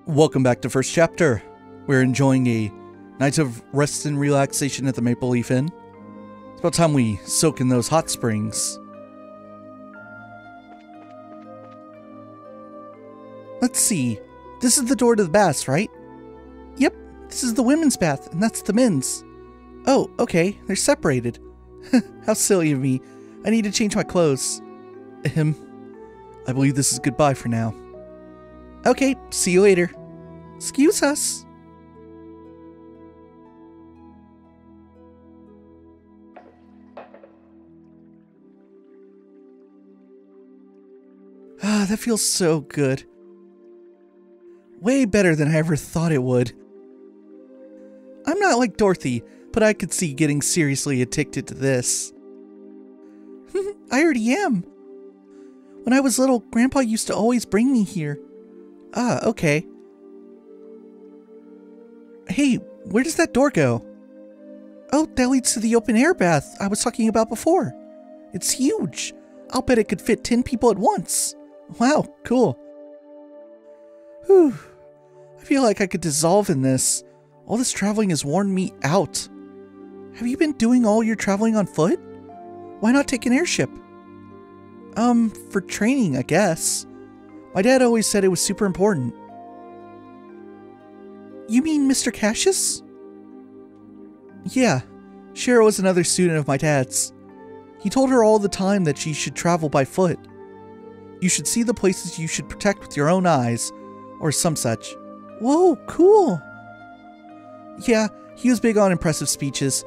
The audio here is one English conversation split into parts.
Welcome back to First Chapter. We're enjoying a night of rest and relaxation at the Maple Leaf Inn. It's about time we soak in those hot springs. Let's see. This is the door to the baths, right? Yep, this is the women's bath, and that's the men's. Oh, okay, they're separated. How silly of me. I need to change my clothes. I believe this is goodbye for now. Okay, see you later. Excuse us. Ah, that feels so good. Way better than I ever thought it would. I'm not like Dorothy, but I could see getting seriously addicted to this. I already am. When I was little, Grandpa used to always bring me here. Ah, okay. Hey, where does that door go? Oh, that leads to the open air bath I was talking about before. It's huge. I'll bet it could fit 10 people at once. Wow, cool. Whew. I feel like I could dissolve in this. All this traveling has worn me out. Have you been doing all your traveling on foot? Why not take an airship? For training, I guess. My dad always said it was super important. You mean Mr. Cassius? Yeah, Cheryl was another student of my dad's. He told her all the time that she should travel by foot. You should see the places you should protect with your own eyes, or some such. Whoa, cool! Yeah, he was big on impressive speeches,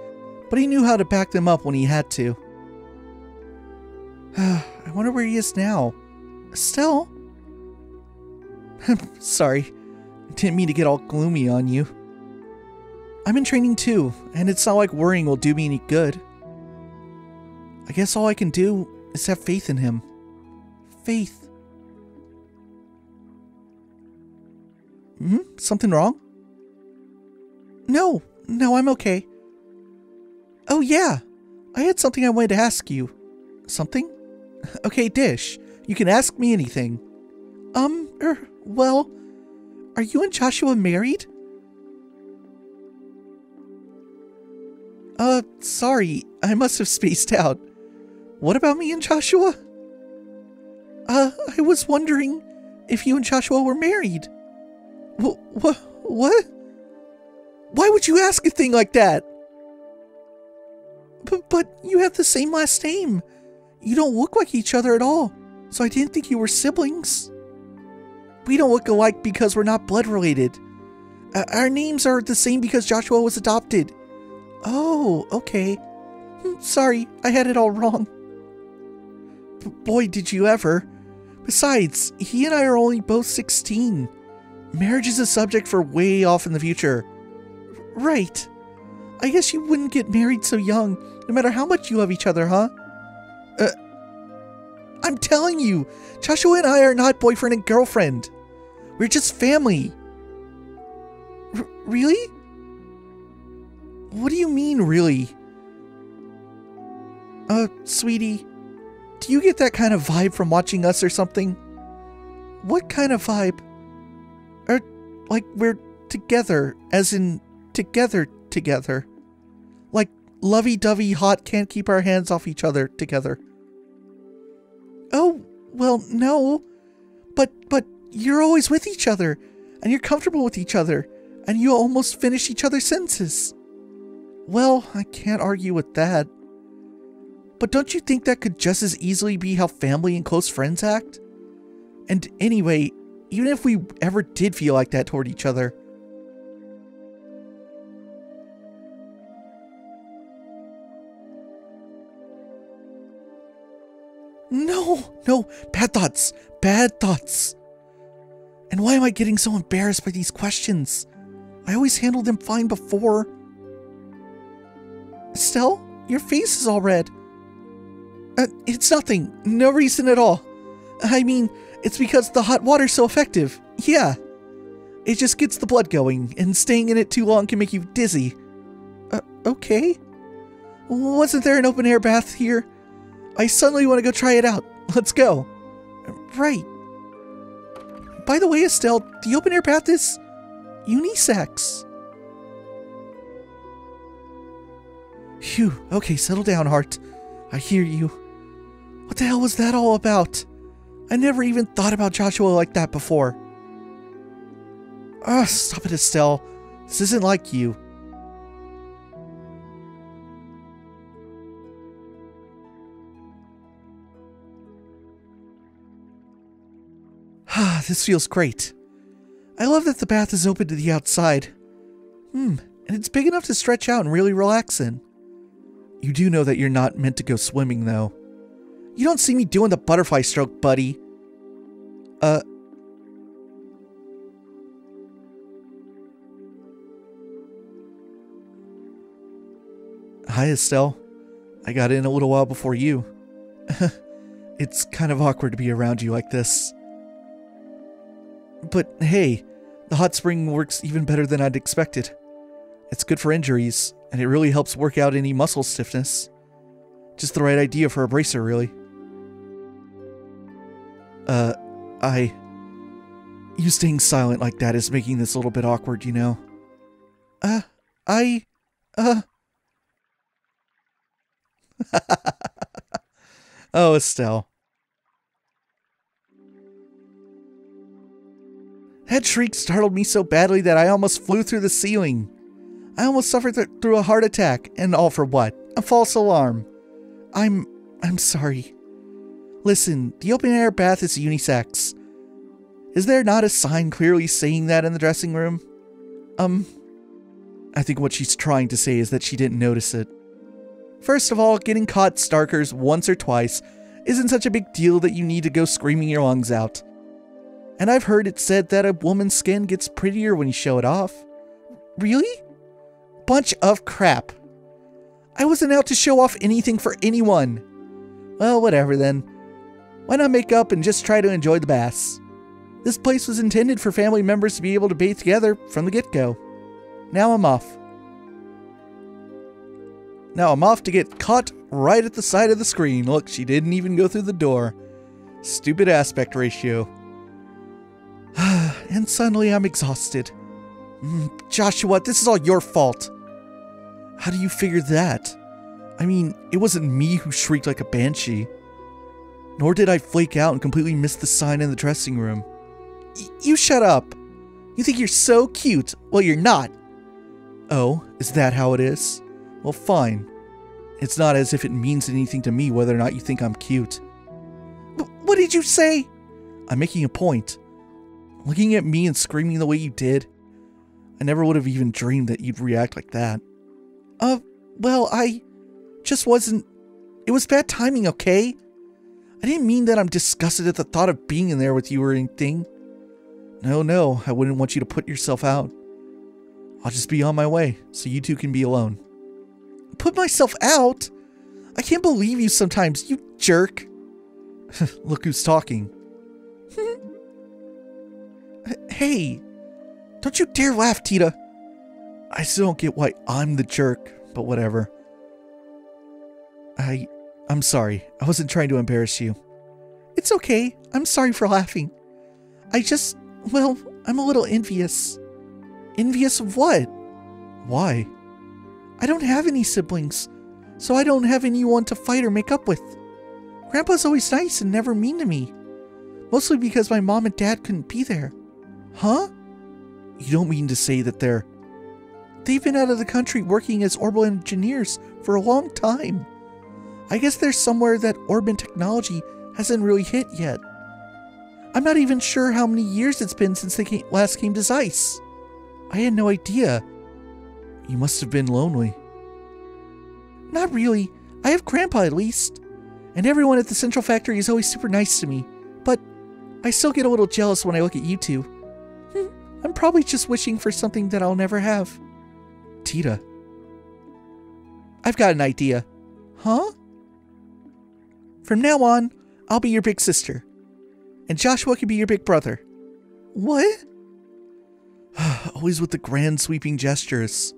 but he knew how to back them up when he had to. I wonder where he is now. Estelle? Sorry, didn't mean to get all gloomy on you. I'm in training too, and it's not like worrying will do me any good. I guess all I can do is have faith in him. Faith. Something wrong? No, I'm okay. Oh yeah, I had something I wanted to ask you. Something? Okay, Dish, you can ask me anything. Well, are you and Joshua married? Sorry, I must have spaced out. What about me and Joshua? I was wondering if you and Joshua were married. What? Why would you ask a thing like that? But you have the same last name. You don't look like each other at all, so I didn't think you were siblings. We don't look alike because we're not blood related. Our names are the same because Joshua was adopted. Oh, okay. Sorry, I had it all wrong. Boy, did you ever. Besides, he and I are only both 16. Marriage is a subject for way off in the future. Right. I guess you wouldn't get married so young, no matter how much you love each other, huh? I'm telling you, Joshua and I are not boyfriend and girlfriend. We're just family. Really? What do you mean, really? Sweetie, do you get that kind of vibe from watching us or something? What kind of vibe? Like we're together, as in together. Like lovey-dovey hot can't keep our hands off each other together. Oh, well, no. But you're always with each other, and you're comfortable with each other, and you almost finish each other's sentences. Well, I can't argue with that. But don't you think that could just as easily be how family and close friends act? And anyway, even if we ever did feel like that toward each other. No, bad thoughts. And why am I getting so embarrassed by these questions? I always handled them fine before. Estelle, your face is all red. It's nothing, no reason at all. I mean, it's because the hot water's so effective. Yeah. It just gets the blood going, and staying in it too long can make you dizzy. Okay. Wasn't there an open air bath here? I suddenly want to go try it out. Let's go. Right. by the way, Estelle, the open air bath is unisex. Phew, okay, settle down, Heart. I hear you. What the hell was that all about? I never even thought about Joshua like that before. Stop it, Estelle. This isn't like you. This feels great. I love that the bath is open to the outside. And it's big enough to stretch out and really relax in. You do know that you're not meant to go swimming, though. You don't see me doing the butterfly stroke, buddy. Hi, Estelle. I got in a little while before you. It's kind of awkward to be around you like this. But hey, the hot spring works even better than I'd expected. It's good for injuries, and it really helps work out any muscle stiffness. Just the right idea for a bracer, really. You staying silent like that is making this a little bit awkward, you know. Oh, Estelle. That shriek startled me so badly that I almost flew through the ceiling. I almost suffered through a heart attack, and all for what? A false alarm. I'm sorry. Listen, the open air bath is unisex. Is there not a sign clearly saying that in the dressing room? I think what she's trying to say is that she didn't notice it. First of all, getting caught starkers once or twice isn't such a big deal that you need to go screaming your lungs out. And I've heard it said that a woman's skin gets prettier when you show it off. Really? Bunch of crap. I wasn't out to show off anything for anyone. Well, whatever then. Why not make up and just try to enjoy the baths? This place was intended for family members to be able to bathe together from the get-go. Now I'm off. Now I'm off to get caught right at the side of the screen. Look, she didn't even go through the door. Stupid aspect ratio. And suddenly I'm exhausted. Joshua, this is all your fault. How do you figure that? I mean, it wasn't me who shrieked like a banshee. Nor did I flake out and completely miss the sign in the dressing room. You shut up. You think you're so cute. Well, you're not. Oh, is that how it is? Well, fine. It's not as if it means anything to me whether or not you think I'm cute. What did you say? I'm making a point. Looking at me and screaming the way you did, I never would have even dreamed that you'd react like that. Well, I just wasn't... It was bad timing, okay? I didn't mean that I'm disgusted at the thought of being in there with you or anything. No, I wouldn't want you to put yourself out. I'll just be on my way, so you two can be alone. Put myself out? I can't believe you sometimes, you jerk. Look who's talking. Hey, don't you dare laugh, Tita. I still don't get why I'm the jerk, but whatever. I'm sorry. I wasn't trying to embarrass you. It's okay. I'm sorry for laughing. Well, I'm a little envious. Envious of what? Why? I don't have any siblings, so I don't have anyone to fight or make up with. Grandpa's always nice and never mean to me. Mostly because my mom and dad couldn't be there. Huh? You don't mean to say that they've been out of the country working as Orbal engineers for a long time. I guess there's somewhere that Orbment technology hasn't really hit yet. I'm not even sure how many years it's been since they last came to Zeiss. I had no idea. You must have been lonely. Not really. I have Grandpa at least. And everyone at the Central Factory is always super nice to me. But I still get a little jealous when I look at you two. I'm probably just wishing for something that I'll never have. Tita. I've got an idea. Huh? From now on, I'll be your big sister. And Joshua can be your big brother. What? Always with the grand sweeping gestures.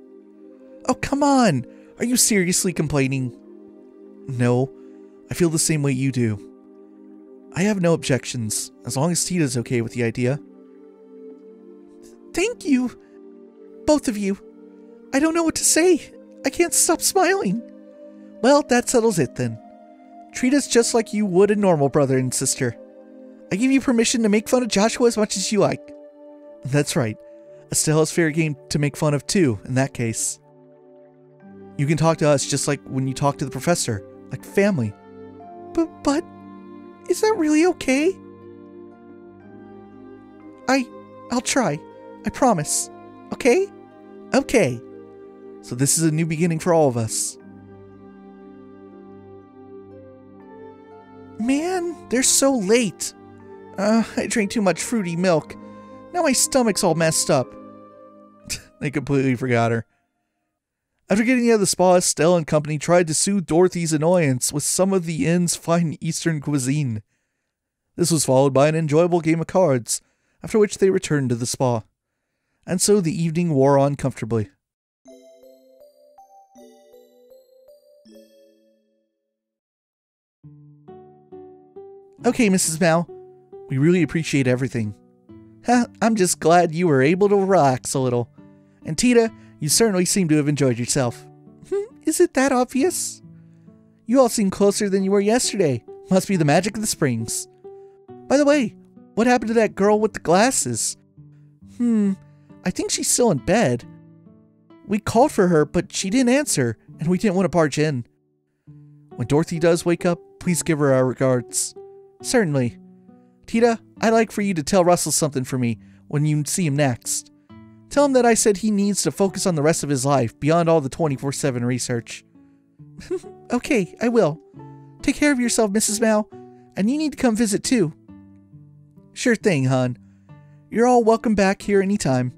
Oh, come on. Are you seriously complaining? No, I feel the same way you do. I have no objections, as long as Tita's okay with the idea. Thank you. Both of you. I don't know what to say. I can't stop smiling. Well, that settles it then. Treat us just like you would a normal brother and sister. I give you permission to make fun of Joshua as much as you like. That's right. Estelle is fair game to make fun of too, in that case. You can talk to us just like when you talk to the professor, like family. But, is that really okay? I'll try. I promise. Okay? Okay. So this is a new beginning for all of us. Man, they're so late. I drank too much fruity milk. Now my stomach's all messed up. They completely forgot her. After getting out of the spa, Estelle and company tried to soothe Dorothy's annoyance with some of the inn's fine Eastern cuisine. This was followed by an enjoyable game of cards, after which they returned to the spa. And so the evening wore on comfortably. Okay, Mrs. Mao. We really appreciate everything. I'm just glad you were able to relax a little. And Tita, you certainly seem to have enjoyed yourself. Is it that obvious? You all seem closer than you were yesterday. Must be the magic of the springs. By the way, what happened to that girl with the glasses? I think she's still in bed. We called for her, but she didn't answer, and we didn't want to barge in. When Dorothy does wake up, please give her our regards. Certainly. Tita, I'd like for you to tell Russell something for me when you see him next. Tell him that I said he needs to focus on the rest of his life beyond all the 24/7 research. Okay, I will. Take care of yourself, Mrs. Mao, and you need to come visit too. Sure thing, hon. You're all welcome back here anytime.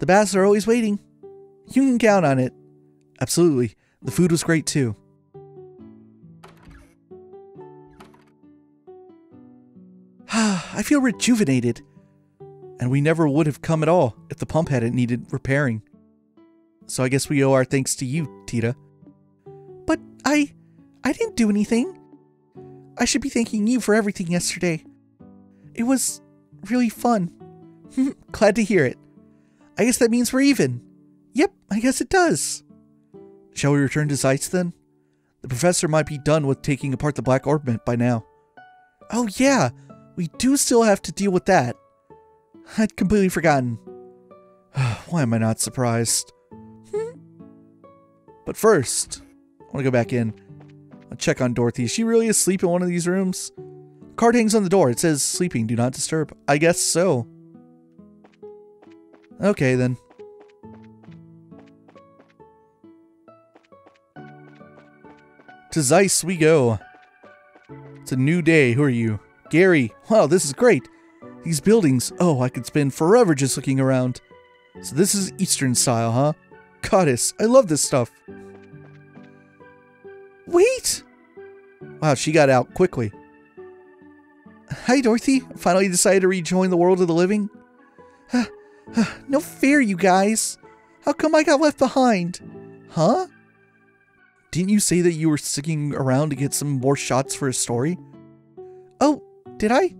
The baths are always waiting. You can count on it. Absolutely. The food was great too. I feel rejuvenated. And we never would have come at all if the pump hadn't needed repairing. So I guess we owe our thanks to you, Tita. But I didn't do anything. I should be thanking you for everything yesterday. It was really fun. Glad to hear it. I guess that means we're even. Yep, I guess it does. Shall we return to Zeiss then? The professor might be done with taking apart the Black Orbment by now. Oh yeah, we do still have to deal with that. I'd completely forgotten. Why am I not surprised? But first, I want to go back in. I'll check on Dorothy. Is she really asleep in one of these rooms? A card hangs on the door. It says, sleeping, do not disturb. I guess so. Okay, then. To Zeiss we go. It's a new day. Who are you? Gary. Wow, this is great. These buildings. Oh, I could spend forever just looking around. So this is Eastern style, huh? Goddess, I love this stuff. Wait! Wow, she got out quickly. Hi, Dorothy. Finally decided to rejoin the world of the living? No fair, you guys. How come I got left behind? Huh? Didn't you say that you were sticking around to get some more shots for a story? Oh, did I?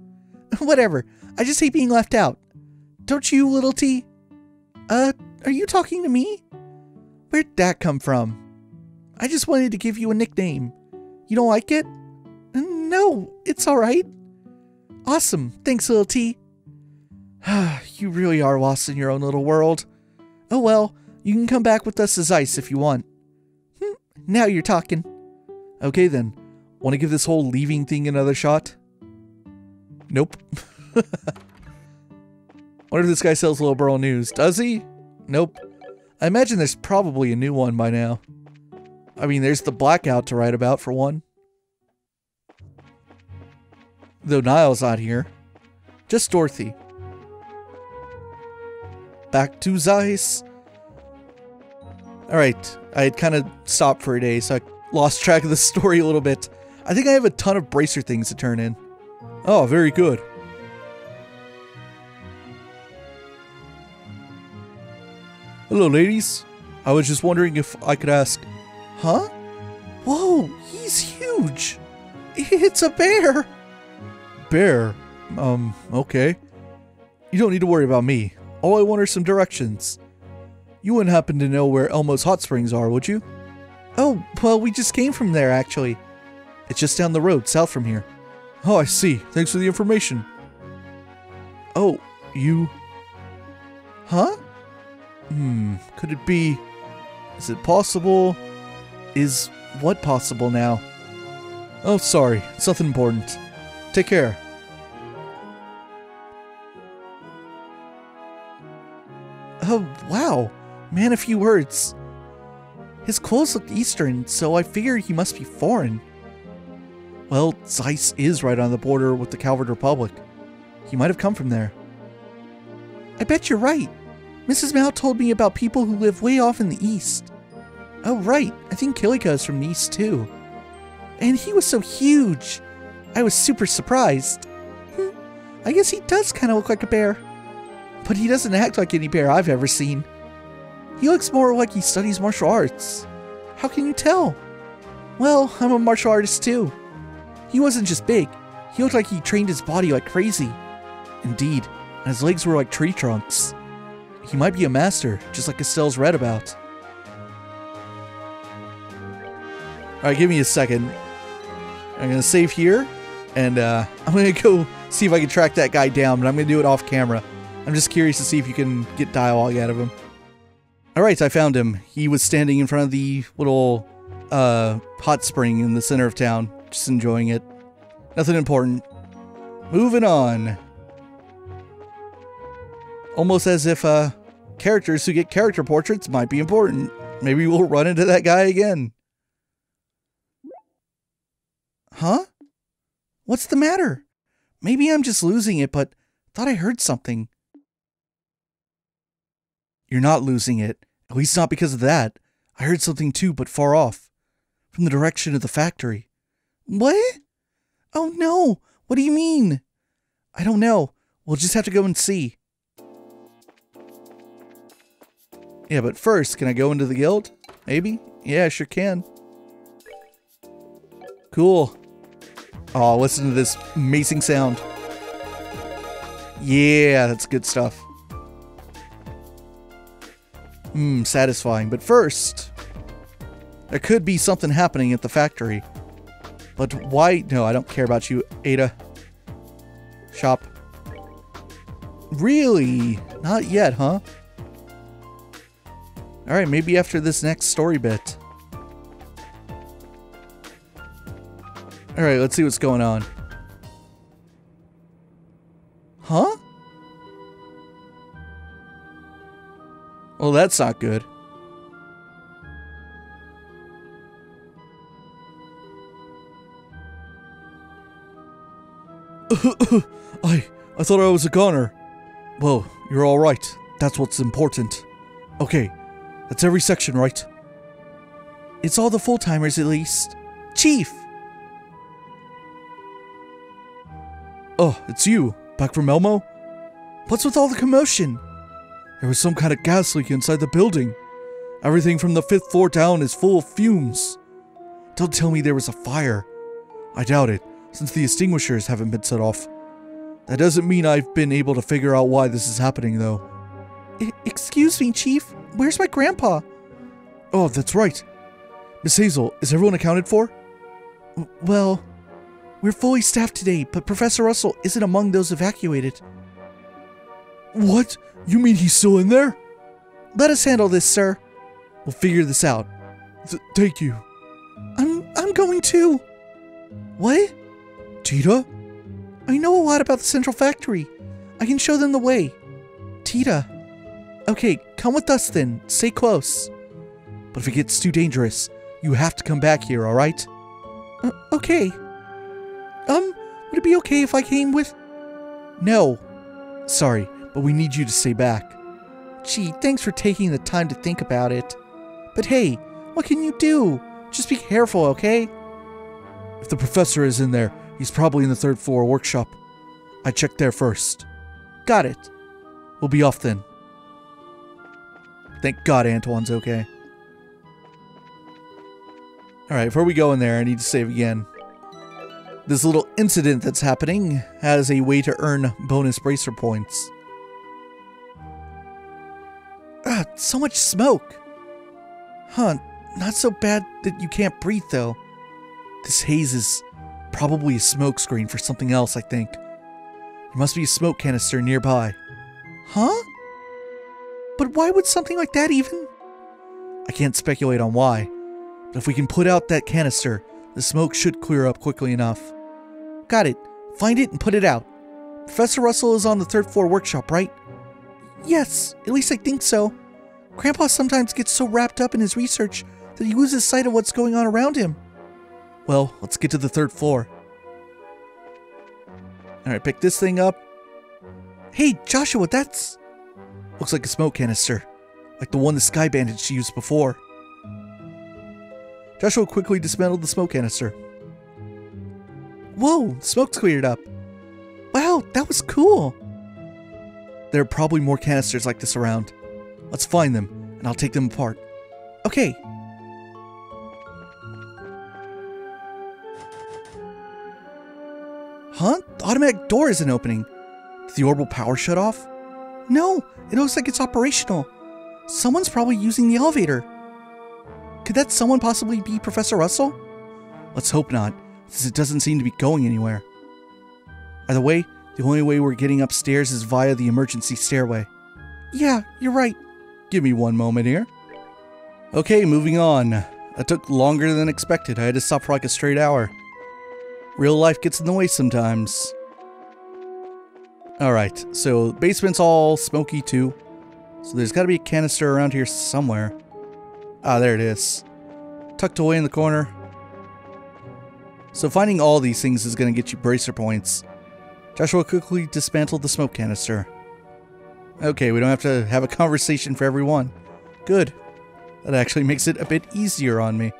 Whatever. I just hate being left out. Don't you, little T? Are you talking to me? Where'd that come from? I just wanted to give you a nickname. You don't like it? No, it's alright. Awesome. Thanks, little T. You really are lost in your own little world. Oh well, you can come back with us as Zeiss if you want. Now you're talking. Okay then. Want to give this whole leaving thing another shot? Nope. Wonder if this guy sells Little Burl News. Does he? Nope. I imagine there's probably a new one by now. I mean, there's the Blackout to write about for one. Though Niall's not here. Just Dorothy. Back to Zeiss. Alright, I had kind of stopped for a day, so I lost track of the story a little bit. I think I have a ton of bracer things to turn in. Oh, very good. Hello, ladies. I was just wondering if I could ask... Huh? Whoa, he's huge. It's a bear. Bear? Okay. You don't need to worry about me. All I want are some directions. You wouldn't happen to know where Elmo's hot springs are, would you? Oh, well, we just came from there, actually. It's just down the road, south from here. Oh, I see. Thanks for the information. Oh, you... Huh? Could it be... Is it possible? Is what possible now? Oh, sorry. It's nothing important. Take care. Oh, wow. Man, a few words. His clothes looked Eastern, so I figured he must be foreign. Well, Zeiss is right on the border with the Calvard Republic. He might have come from there. I bet you're right. Mrs. Mao told me about people who live way off in the east. Oh, right. I think Kilika is from the east, too. And he was so huge. I was super surprised. I guess he does kind of look like a bear. But he doesn't act like any bear I've ever seen. He looks more like he studies martial arts. How can you tell? Well, I'm a martial artist, too. He wasn't just big. He looked like he trained his body like crazy. Indeed, and his legs were like tree trunks. He might be a master, just like Estelle's read about. Alright, give me a second. I'm gonna save here, and I'm gonna go see if I can track that guy down, but I'm gonna do it off camera. I'm just curious to see if you can get dialogue out of him. Alright, I found him. He was standing in front of the little hot spring in the center of town, just enjoying it. Nothing important. Moving on. Almost as if characters who get character portraits might be important. Maybe we'll run into that guy again. Huh? What's the matter? Maybe I'm just losing it, but thought I heard something. You're not losing it. At least not because of that. I heard something too, but far off. From the direction of the factory. What? Oh no! What do you mean? I don't know. We'll just have to go and see. Yeah, but first, can I go into the guild? Maybe? Yeah, I sure can. Cool. Oh, listen to this amazing sound. Yeah, that's good stuff. Satisfying. But first, there could be something happening at the factory. But why? No, I don't care about you, Ada. Shop. Really? Not yet, huh? Alright, maybe after this next story bit. Alright, let's see what's going on. Huh? Well, that's not good. I thought I was a goner. Well, you're alright. That's what's important. Okay, that's every section, right? It's all the full-timers, at least. Chief! Oh, it's you. Back from Elmo? What's with all the commotion? There was some kind of gas leak inside the building. Everything from the 5th floor down is full of fumes. Don't tell me there was a fire. I doubt it, since the extinguishers haven't been set off. That doesn't mean I've been able to figure out why this is happening, though. Excuse me, Chief. Where's my grandpa? Oh, that's right. Miss Hazel, is everyone accounted for? Well, we're fully staffed today, but Professor Russell isn't among those evacuated. What? You mean he's still in there? Let us handle this, sir. We'll figure this out. Thank you. I'm going too. What? Tita? I know a lot about the central factory. I can show them the way. Tita. Okay, come with us then. Stay close. But if it gets too dangerous, you have to come back here, alright? Okay. Would it be okay if I came with... No. Sorry, but we need you to stay back. Gee, thanks for taking the time to think about it. But hey, what can you do? Just be careful, okay? If the professor is in there, he's probably in the 3rd floor workshop. I checked there first. Got it. We'll be off then. Thank God Antoine's okay. Alright, before we go in there, I need to save again. This little incident that's happening has a way to earn bonus bracer points. So much smoke. Huh, not so bad that you can't breathe though. This haze is probably a smoke screen for something else, I think. There must be a smoke canister nearby. Huh? But why would something like that even? I can't speculate on why, but if we can put out that canister, the smoke should clear up quickly enough. Got it. Find it and put it out. Professor Russell is on the 3rd floor workshop, right? Yes, at least I think so. Grandpa sometimes gets so wrapped up in his research that he loses sight of what's going on around him. Well, let's get to the 3rd floor. Alright, pick this thing up. Hey, Joshua, that's... looks like a smoke canister. Like the one the Sky Bandits used before. Joshua quickly dismantled the smoke canister. Whoa, the smoke's cleared up. Wow, that was cool. There are probably more canisters like this around. Let's find them, and I'll take them apart. Okay. Huh? The automatic door isn't opening. Did the orbital power shut off? No, it looks like it's operational. Someone's probably using the elevator. Could that someone possibly be Professor Russell? Let's hope not, since it doesn't seem to be going anywhere. Either way, the only way we're getting upstairs is via the emergency stairway. Yeah, you're right. Give me one moment here. Okay, moving on. That took longer than expected. I had to stop for like a straight hour. Real life gets in the way sometimes. Alright, so the basement's all smoky too. So there's gotta be a canister around here somewhere. Ah, there it is. Tucked away in the corner. So finding all these things is gonna get you bracer points. Joshua quickly dismantled the smoke canister. Okay, we don't have to have a conversation for every one. Good. That actually makes it a bit easier on me.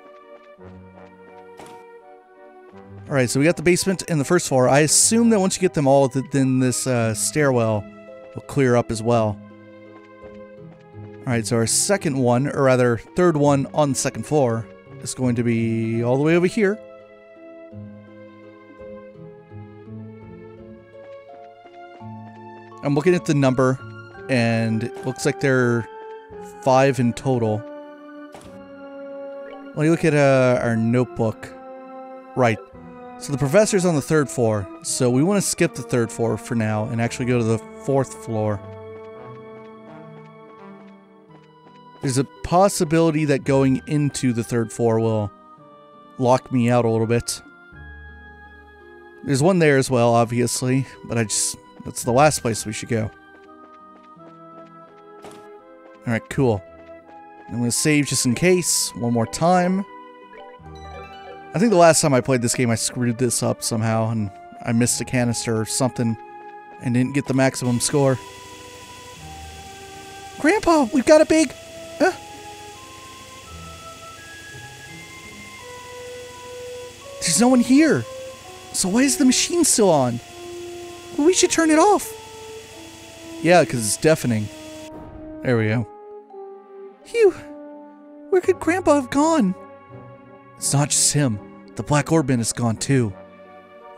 Alright, so we got the basement and the 1st floor. I assume that once you get them all, then this stairwell will clear up as well. Alright, so our second one, or rather 3rd one on the 2nd floor, is going to be all the way over here. I'm looking at the number, and it looks like there are 5 in total. When you look at our notebook, right. So the professor's on the 3rd floor, so we want to skip the 3rd floor for now and actually go to the 4th floor. There's a possibility that going into the 3rd floor will lock me out a little bit. There's one there as well, obviously, but that's the last place we should go. Alright, cool. I'm going to save just in case, one more time. I think the last time I played this game I screwed this up somehow and I missed a canister or something and didn't get the maximum score. Grandpa, we've got a big... There's no one here. So why is the machine still on? Well, we should turn it off. Yeah, because it's deafening. There we go. Phew. Where could Grandpa have gone? It's not just him. The Black Orbment is gone too.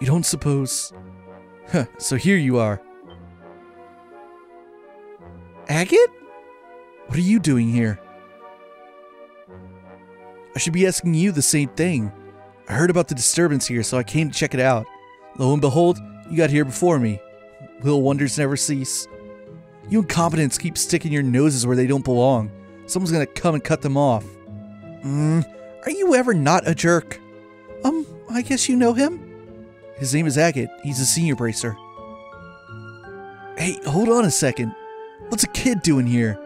You don't suppose... Huh, so here you are. Agate? What are you doing here? I should be asking you the same thing. I heard about the disturbance here, so I came to check it out. Lo and behold, you got here before me. Little wonders never cease. You incompetents keep sticking your noses where they don't belong. Someone's gonna come and cut them off. Are you ever not a jerk? I guess you know him? His name is Agate. He's a senior bracer. Hey, hold on a second. What's a kid doing here?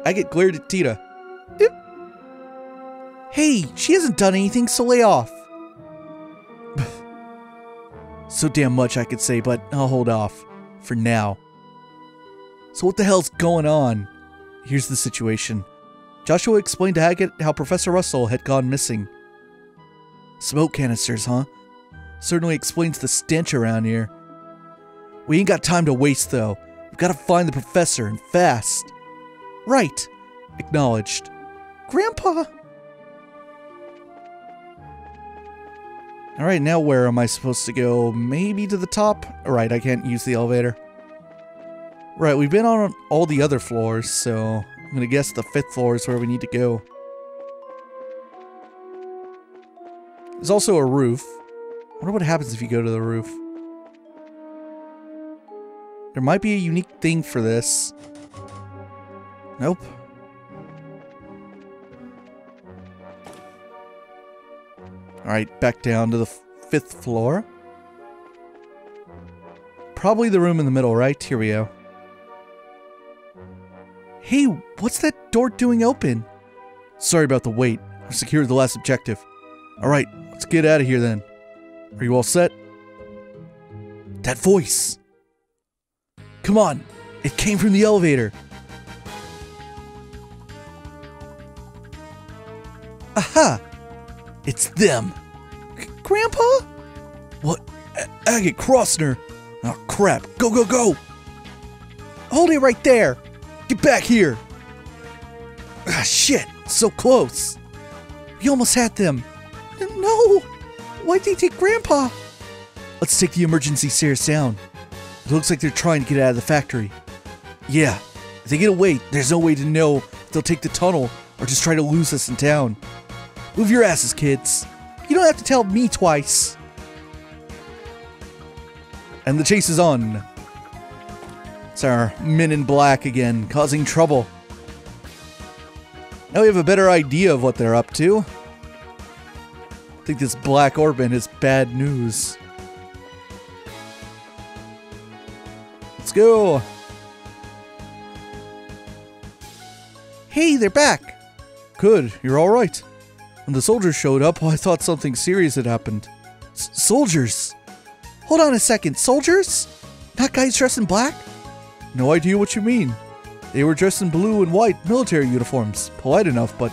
Agate glared at Tita. Hey, she hasn't done anything, so lay off. So damn much I could say, but I'll hold off. For now. So what the hell's going on? Here's the situation. Joshua explained to Agate how Professor Russell had gone missing. Smoke canisters, huh? Certainly explains the stench around here. We ain't got time to waste, though. We've got to find the professor, and fast. Right. Acknowledged. Grandpa! Alright, now where am I supposed to go? Maybe to the top? Alright, I can't use the elevator. Right, we've been on all the other floors, so I'm gonna guess the 5th floor is where we need to go. There's also a roof. I wonder what happens if you go to the roof. There might be a unique thing for this. Nope. Alright, back down to the 5th floor. Probably the room in the middle, right? Here we go. Hey, what's that door doing open? Sorry about the wait. I've secured the last objective. Alright, let's get out of here then. Are you all set? That voice! Come on! It came from the elevator! Aha! It's them! Grandpa? What? Agate Crossner! Oh crap! Go, go, go! Hold it right there! Get back here! Ah, shit! So close! We almost had them! No! Why'd they take Grandpa? Let's take the emergency stairs down. It looks like they're trying to get out of the factory. Yeah, if they get away, there's no way to know if they'll take the tunnel or just try to lose us in town. Move your asses, kids. You don't have to tell me twice. And the chase is on. It's our men in black again, causing trouble. Now we have a better idea of what they're up to. I think this black Orbment is bad news. Let's go. Hey, they're back. Good, you're all right. When the soldiers showed up, I thought something serious had happened. Soldiers? Hold on a second, soldiers? Not guys dressed in black? No idea what you mean. They were dressed in blue and white military uniforms. Polite enough, but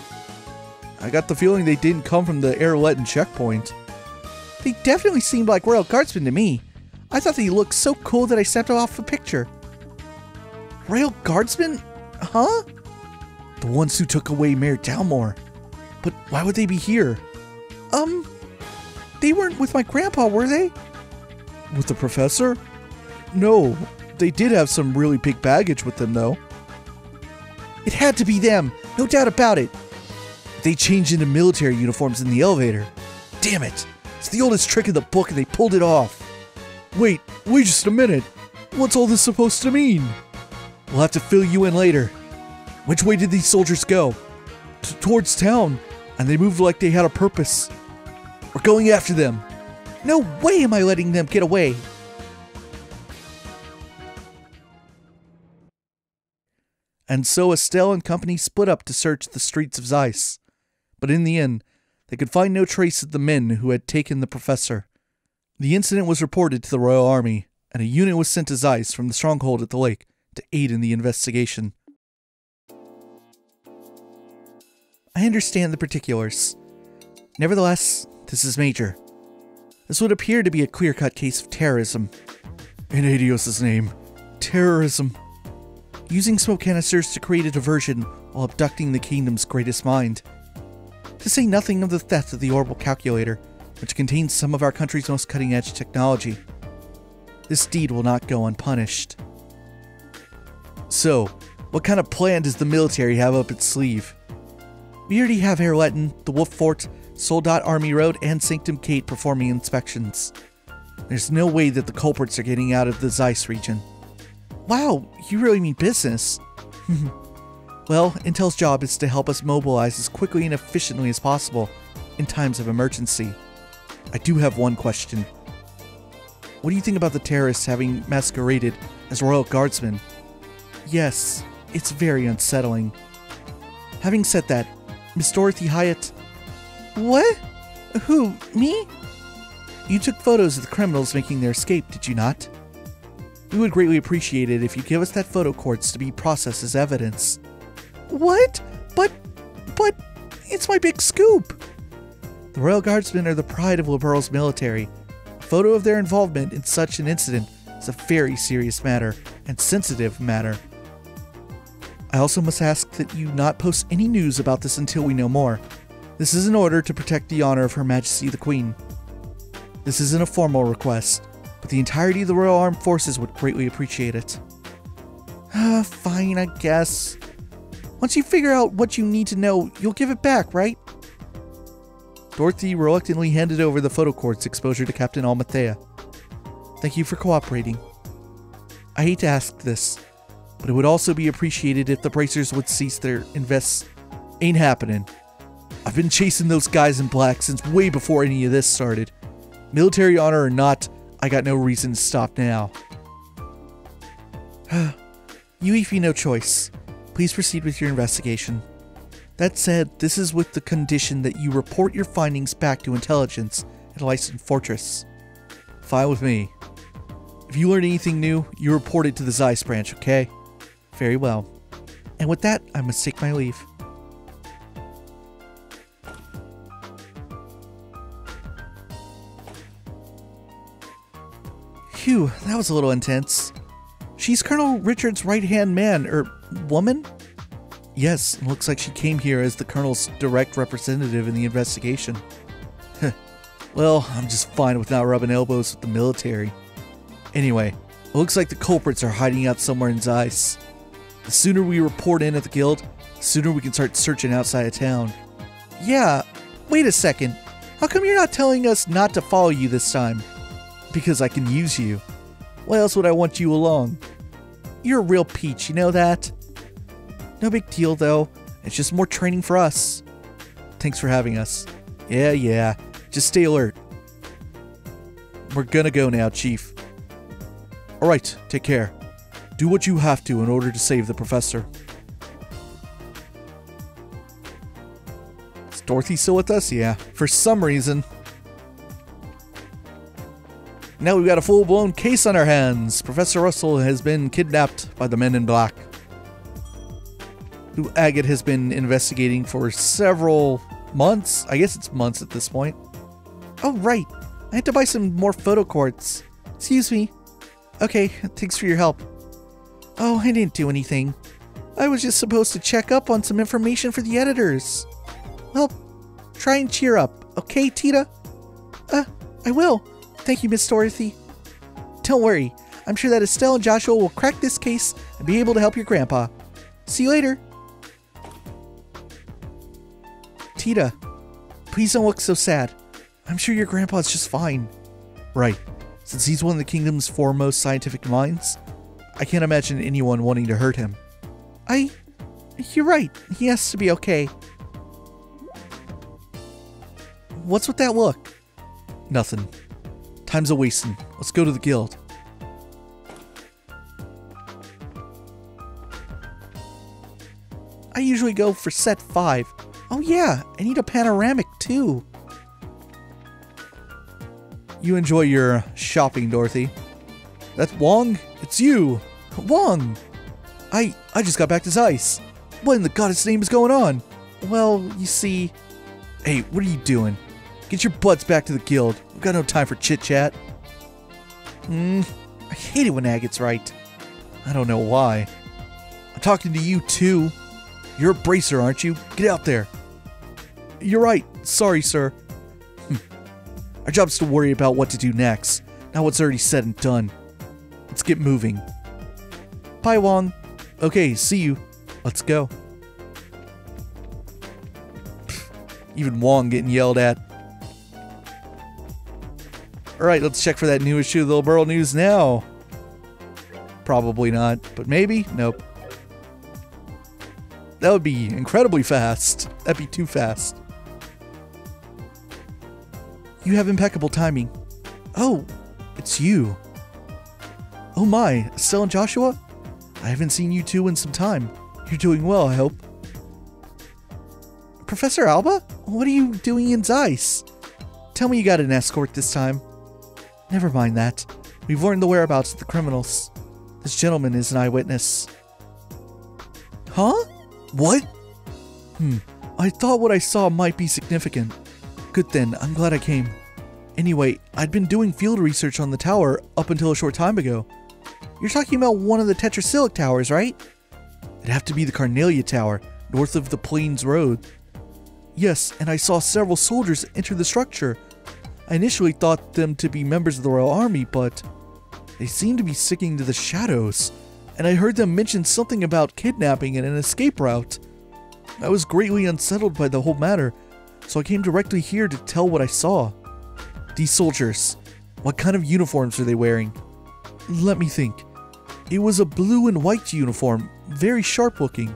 I got the feeling they didn't come from the Airleton checkpoint. They definitely seemed like Royal Guardsmen to me. I thought they looked so cool that I snapped off a picture. Royal Guardsmen? Huh? The ones who took away Mayor Dalmore. But why would they be here? They weren't with my grandpa, were they? With the professor? No, they did have some really big baggage with them, though. It had to be them, no doubt about it. They changed into military uniforms in the elevator. Damn it, it's the oldest trick in the book and they pulled it off. Wait just a minute. What's all this supposed to mean? We'll have to fill you in later. Which way did these soldiers go? Towards town, and they moved like they had a purpose. We're going after them. No way am I letting them get away. And so Estelle and company split up to search the streets of Zeiss. But in the end, they could find no trace of the men who had taken the professor. The incident was reported to the Royal Army, and a unit was sent to Zeiss from the stronghold at the lake to aid in the investigation. I understand the particulars. Nevertheless, this is major. This would appear to be a clear-cut case of terrorism. In Adios' name, terrorism. Using smoke canisters to create a diversion while abducting the kingdom's greatest mind. To say nothing of the theft of the Orbal calculator, which contains some of our country's most cutting-edge technology. This deed will not go unpunished. So, what kind of plan does the military have up its sleeve? We already have Airleton, the Wolf Fort, Soldat Army Road, and Sanctum Gate performing inspections. There's no way that the culprits are getting out of the Zeiss region. Wow, you really mean business. Well, Intel's job is to help us mobilize as quickly and efficiently as possible in times of emergency. I do have one question. What do you think about the terrorists having masqueraded as Royal Guardsmen? Yes, it's very unsettling. Having said that, Miss Dorothy Hyatt... What? Who? Me? You took photos of the criminals making their escape, did you not? We would greatly appreciate it if you give us that photo quartz to be processed as evidence. What? But, it's my big scoop! The Royal Guardsmen are the pride of Liberl's military. A photo of their involvement in such an incident is a very serious matter, and sensitive matter. I also must ask that you not post any news about this until we know more. This is in order to protect the honor of Her Majesty the Queen. This isn't a formal request, but the entirety of the Royal Armed Forces would greatly appreciate it. Fine, I guess. Once you figure out what you need to know, you'll give it back, right? Dorothy reluctantly handed over the photocords exposure to Captain Almathea. Thank you for cooperating. I hate to ask this, but it would also be appreciated if the bracers would cease their invests. Ain't happening. I've been chasing those guys in black since way before any of this started. Military honor or not, I got no reason to stop now. You leave me no choice. Please proceed with your investigation. That said, this is with the condition that you report your findings back to intelligence at a licensed fortress. Fine with me. If you learn anything new, you report it to the Zeiss branch, okay? Very well. And with that, I must take my leave. Phew, that was a little intense. She's Colonel Richard's right-hand man, or woman? Yes, it looks like she came here as the Colonel's direct representative in the investigation. Well, I'm just fine with not rubbing elbows with the military. Anyway, it looks like the culprits are hiding out somewhere in Zeiss. The sooner we report in at the guild, the sooner we can start searching outside of town. Yeah, wait a second. How come you're not telling us not to follow you this time? Because I can use you. Why else would I want you along? You're a real peach, you know that? No big deal though, it's just more training for us. Thanks for having us. Yeah, just stay alert. We're gonna go now, Chief. Alright, take care. Do what you have to in order to save the professor. Is Dorothy still with us? Yeah, for some reason. Now we've got a full-blown case on our hands. Professor Russell has been kidnapped by the men in black, who Agate has been investigating for several months. I guess it's months at this point. Oh, right. I had to buy some more photocords. Excuse me. Okay, thanks for your help. Oh, I didn't do anything. I was just supposed to check up on some information for the editors. Well, try and cheer up, okay, Tita? I will. Thank you, Miss Dorothy. Don't worry. I'm sure that Estelle and Joshua will crack this case and be able to help your grandpa. See you later. Tita, please don't look so sad. I'm sure your grandpa's just fine. Right. Since he's one of the kingdom's foremost scientific minds, I can't imagine anyone wanting to hurt him. You're right. He has to be okay. What's with that look? Nothing. Time's a-wasting. Let's go to the guild. I usually go for set 5. Oh yeah, I need a panoramic too. You enjoy your shopping, Dorothy. That's Wong? It's you! Wong! I just got back to Zeiss. What in the goddess name is going on? Well, you see... Hey, what are you doing? Get your butts back to the guild. We've got no time for chit-chat. I hate it when Agate's right. I don't know why. I'm talking to you too. You're a bracer, aren't you? Get out there. You're right. Sorry, sir. Our job's to worry about what to do next, not what's already said and done. Let's get moving. Bye, Wong. Okay, see you. Let's go. Even Wong getting yelled at. Alright, let's check for that new issue of the Liberl News now. Probably not, but maybe? Nope. That would be incredibly fast. That'd be too fast. You have impeccable timing. Oh, it's you. Oh my, Estelle and Joshua? I haven't seen you two in some time. You're doing well, I hope. Professor Alba? What are you doing in Zeiss? Tell me you got an escort this time. Never mind that. We've learned the whereabouts of the criminals. This gentleman is an eyewitness. Huh? What? I thought what I saw might be significant. Good then, I'm glad I came. Anyway, I'd been doing field research on the tower up until a short time ago. You're talking about one of the tetrasilic towers, right? It'd have to be the Carnelia Tower, north of the Plains Road. Yes, and I saw several soldiers enter the structure. I initially thought them to be members of the Royal Army, but they seem to be sticking to the shadows, and I heard them mention something about kidnapping and an escape route. I was greatly unsettled by the whole matter, so I came directly here to tell what I saw. These soldiers, what kind of uniforms are they wearing? Let me think. It was a blue and white uniform, very sharp looking.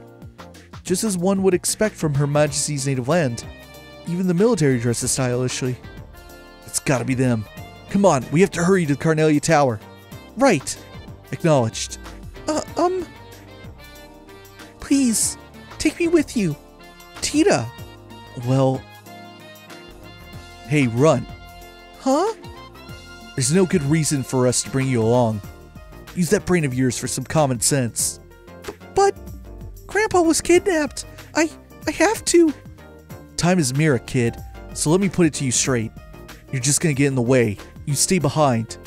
Just as one would expect from Her Majesty's native land. Even the military dresses stylishly. It's gotta be them. Come on, we have to hurry to the Carnelia Tower. Right. Acknowledged. Please, take me with you. Tita. Well... Hey, run. Huh? There's no good reason for us to bring you along. Use that brain of yours for some common sense. But... Grandpa was kidnapped. I have to. Time is mirror, kid. So let me put it to you straight. You're just gonna get in the way. You stay behind.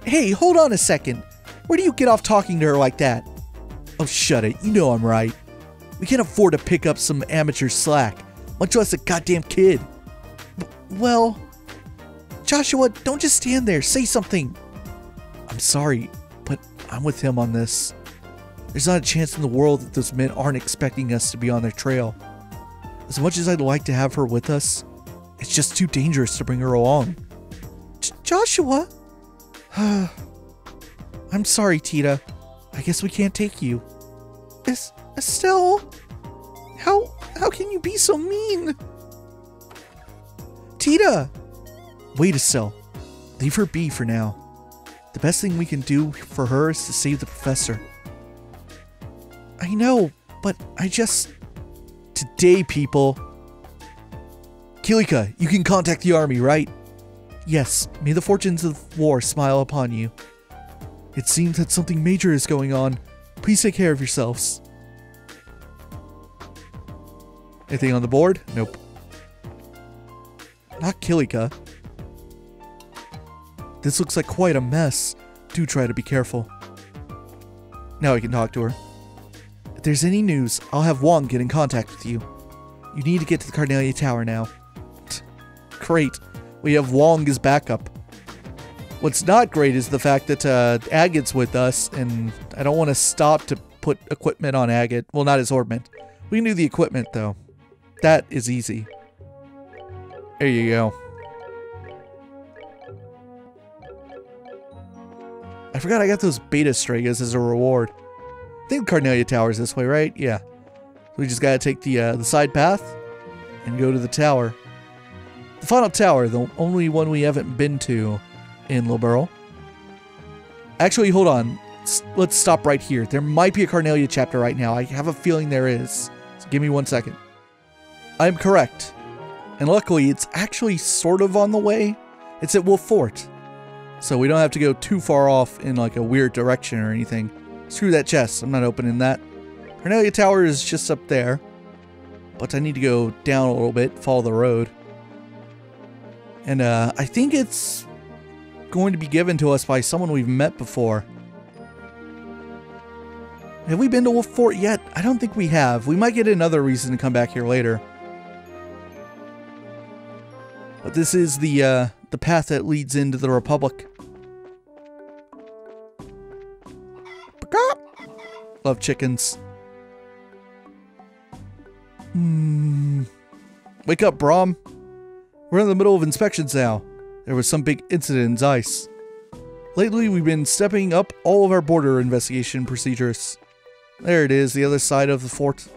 Hey, hold on a second. Where do you get off talking to her like that? Oh, shut it. You know I'm right. We can't afford to pick up some amateur slack, much less a goddamn kid. Well... Joshua, don't just stand there. Say something. I'm sorry, but I'm with him on this. There's not a chance in the world that those men aren't expecting us to be on their trail. As much as I'd like to have her with us, it's just too dangerous to bring her along. Joshua? I'm sorry, Tita. I guess we can't take you. Estelle? How can you be so mean? Tita! Wait, Estelle. Leave her be for now. The best thing we can do for her is to save the professor. I know, but I just... Today, people. Kilika, you can contact the army, right? Yes, may the fortunes of war smile upon you. It seems that something major is going on. Please take care of yourselves. Anything on the board? Nope. Not Kilika. This looks like quite a mess. Do try to be careful. Now we can talk to her. If there's any news, I'll have Wong get in contact with you. You need to get to the Carnelia Tower now. Great. We have Wong as backup. What's not great is the fact that Agate's with us, and I don't want to stop to put equipment on Agate. Well, not his Orbment. We can do the equipment, though. That is easy. There you go. I forgot I got those beta Stragas as a reward. I think the Carnelia Tower is this way, right? Yeah. So we just gotta take the side path and go to the tower. The final tower, the only one we haven't been to in Liberl. Actually, hold on. Let's stop right here. There might be a Carnelia chapter right now. I have a feeling there is. So give me 1 second. I'm correct. And luckily, it's actually sort of on the way. It's at Wolf Fort. So we don't have to go too far off in like a weird direction or anything. Screw that chest. I'm not opening that. Carnelia Tower is just up there. But I need to go down a little bit, follow the road. And I think it's going to be given to us by someone we've met before. Have we been to Wolf Fort yet? I don't think we have. We might get another reason to come back here later. But this is the path that leads into the Republic. Love chickens. Wake up, Brahm. We're in the middle of inspections now. There was some big incident in Zeiss. Lately, we've been stepping up all of our border investigation procedures. There it is, the other side of the fort.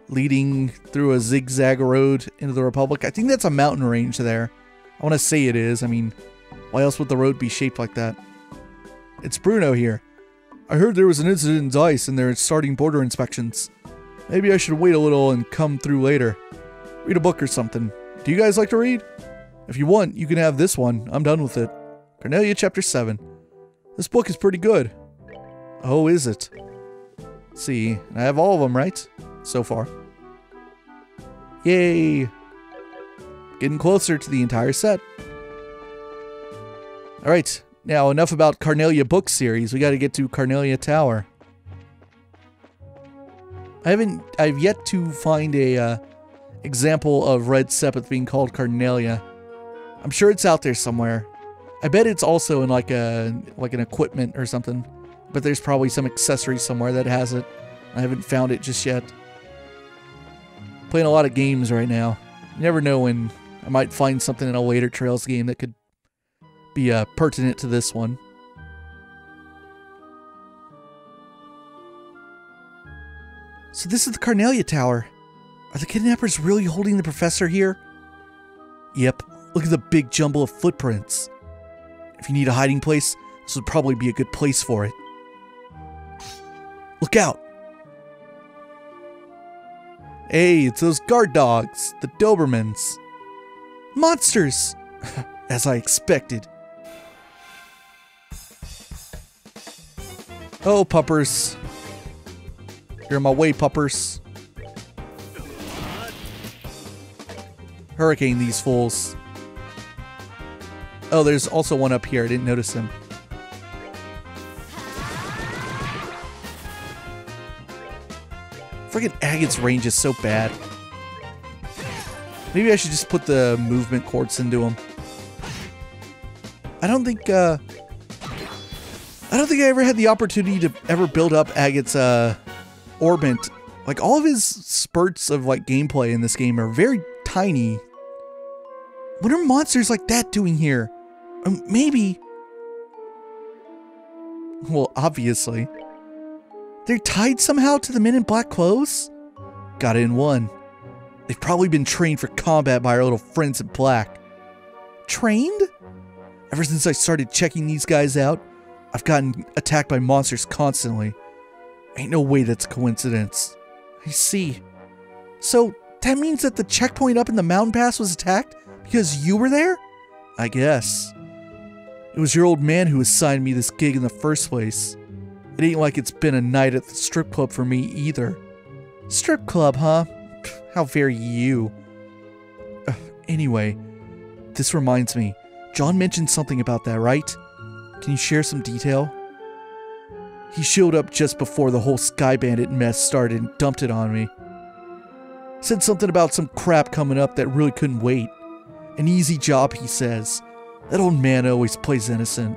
Leading through a zigzag road into the Republic. I think that's a mountain range there. I want to say it is. I mean, why else would the road be shaped like that? It's Bruno here. I heard there was an incident in Zeiss and they're starting border inspections. Maybe I should wait a little and come through later. Read a book or something. Do you guys like to read? If you want, you can have this one. I'm done with it. Carnelia Chapter 7. This book is pretty good. Oh, is it? Let's see, I have all of them, right? So far. Yay! Getting closer to the entire set. Alright, now enough about Carnelia book series. We gotta get to Carnelia Tower. I've yet to find a example of Red Sepith being called Carnelia. I'm sure it's out there somewhere. I bet it's also in like an equipment or something. But there's probably some accessory somewhere that has it. I haven't found it just yet. Playing a lot of games right now. You never know when I might find something in a later Trails game that could be pertinent to this one. So this is the Carnelia Tower. Are the kidnappers really holding the professor here? Yep. Look at the big jumble of footprints. If you need a hiding place, this would probably be a good place for it. Look out! Hey, it's those guard dogs, the Dobermans. Monsters! As I expected. Oh, puppers. You're in my way, puppers. Hurricane these fools. Oh, there's also one up here. I didn't notice him. Friggin' Agate's range is so bad. Maybe I should just put the movement quartz into him. I don't think I ever had the opportunity to ever build up Agate's Orbment. Like, all of his spurts of like gameplay in this game are very tiny. What are monsters like that doing here? Maybe. Well, obviously. They're tied somehow to the men in black clothes? Got it in one. They've probably been trained for combat by our little friends in black. Trained? Ever since I started checking these guys out, I've gotten attacked by monsters constantly. Ain't no way that's a coincidence. I see. So, that means that the checkpoint up in the mountain pass was attacked because you were there? I guess. It was your old man who assigned me this gig in the first place. It ain't like it's been a night at the strip club for me either. Strip club, huh? How very you. Anyway, this reminds me. John mentioned something about that, right? Can you share some detail? He showed up just before the whole Sky Bandit mess started and dumped it on me. Said something about some crap coming up that really couldn't wait. An easy job, he says. That old man always plays innocent.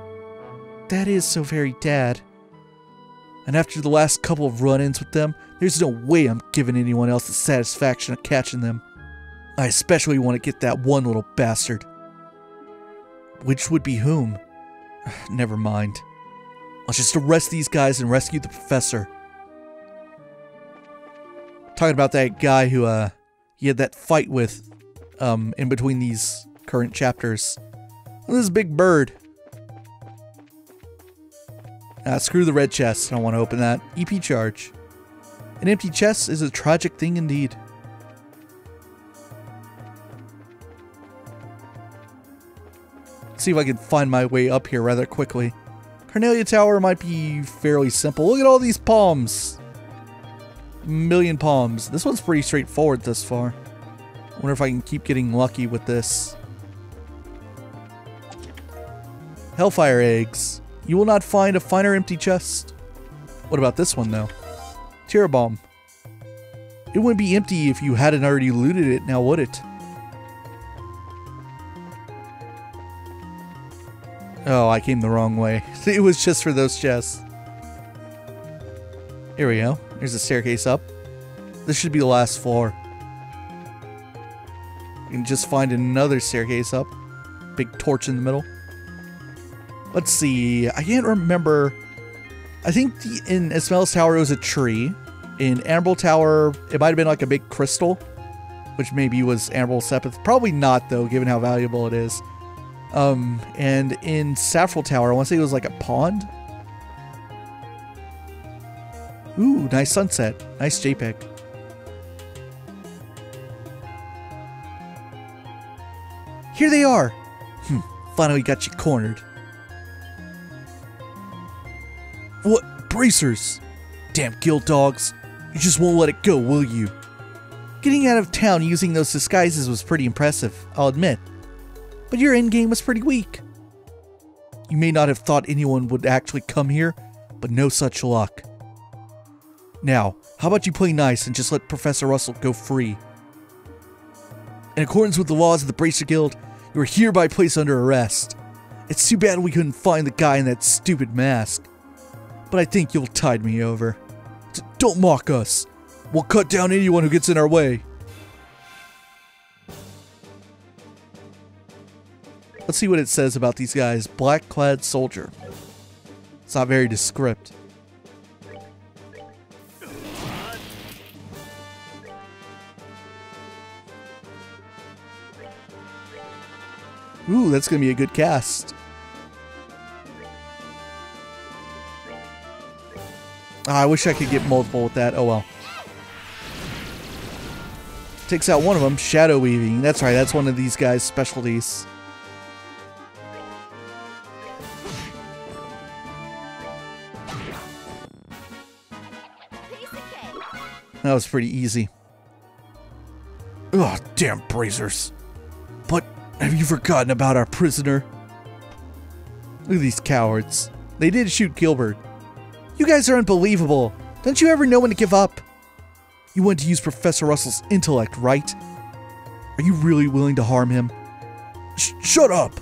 That is so very Dad. And after the last couple of run-ins with them, there's no way I'm giving anyone else the satisfaction of catching them. I especially want to get that one little bastard. Which would be whom? Never mind. Let's just arrest these guys and rescue the professor. Talking about that guy who he had that fight with in between these current chapters. Well, this big bird. Screw the red chest. I don't want to open that. EP charge. An empty chest is a tragic thing indeed. Let's see if I can find my way up here rather quickly. Carnelia Tower might be fairly simple. Look at all these palms. A million palms. This one's pretty straightforward thus far. I wonder if I can keep getting lucky with this. Hellfire eggs. You will not find a finer empty chest. What about this one though? Tear bomb. It wouldn't be empty if you hadn't already looted it, now would it? Oh, I came the wrong way. It was just for those chests. Here we go. There's a staircase up. This should be the last floor. You can just find another staircase up. Big torch in the middle. Let's see. I can't remember. I think in Esmel's Tower it was a tree. In Amberl Tower, it might have been like a big crystal, which maybe was Amberl Sepith. Probably not, though, given how valuable it is. And in Saffrel Tower, I want to say it was like a pond. Ooh, nice sunset. Nice JPEG. Here they are. Finally got you cornered. What? Bracers! Damn guild dogs. You just won't let it go, will you? Getting out of town using those disguises was pretty impressive, I'll admit. But your endgame was pretty weak. You may not have thought anyone would actually come here, but no such luck. Now, how about you play nice and just let Professor Russell go free? In accordance with the laws of the Bracer Guild, you are hereby placed under arrest. It's too bad we couldn't find the guy in that stupid mask. But I think you'll tide me over. Don't mock us. We'll cut down anyone who gets in our way. Let's see what it says about these guys. Black-clad soldier. It's not very descriptive. Ooh, that's gonna be a good cast. I wish I could get multiple with that. Oh well. Takes out one of them. Shadow weaving. That's right. That's one of these guys' specialties. That was pretty easy. Ugh, damn bracers. But have you forgotten about our prisoner? Look at these cowards. They did shoot Gilbert. You guys are unbelievable. Don't you ever know when to give up? You want to use Professor Russell's intellect, right? Are you really willing to harm him? Shut up!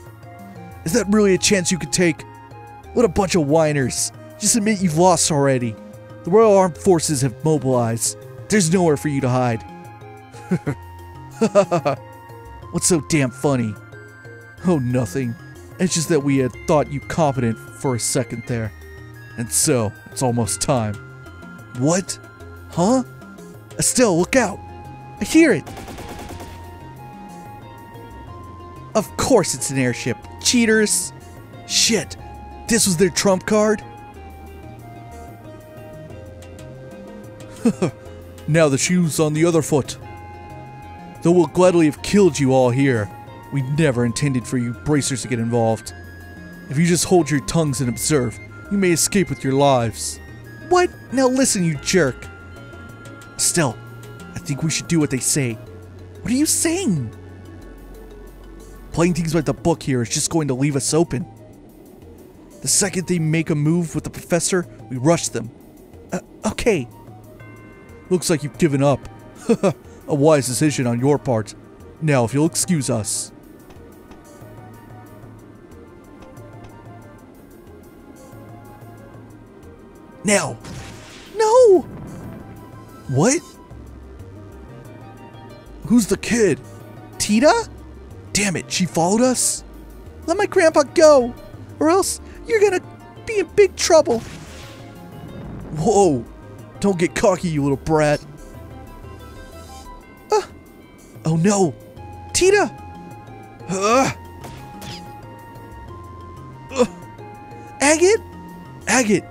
Is that really a chance you could take? What a bunch of whiners. Just admit you've lost already. The Royal Armed Forces have mobilized. There's nowhere for you to hide. What's so damn funny? Oh, nothing. It's just that we had thought you competent for a second there. And so, it's almost time. What? Huh? Estelle, look out! I hear it! Of course it's an airship. Cheaters! Shit! This was their trump card? Now the shoe's on the other foot. Though we'll gladly have killed you all here, we never intended for you bracers to get involved. If you just hold your tongues and observe, you may escape with your lives. What? Now listen, you jerk. Estelle, I think we should do what they say. What are you saying? Playing things by the book here is just going to leave us open. The second they make a move with the professor, we rush them. Okay. Looks like you've given up. A wise decision on your part. Now, if you'll excuse us. Now! No! What? Who's the kid? Tita? Damn it, she followed us? Let my grandpa go, or else you're gonna be in big trouble. Whoa! Don't get cocky, you little brat. Oh no! Tita! Agate? Agate!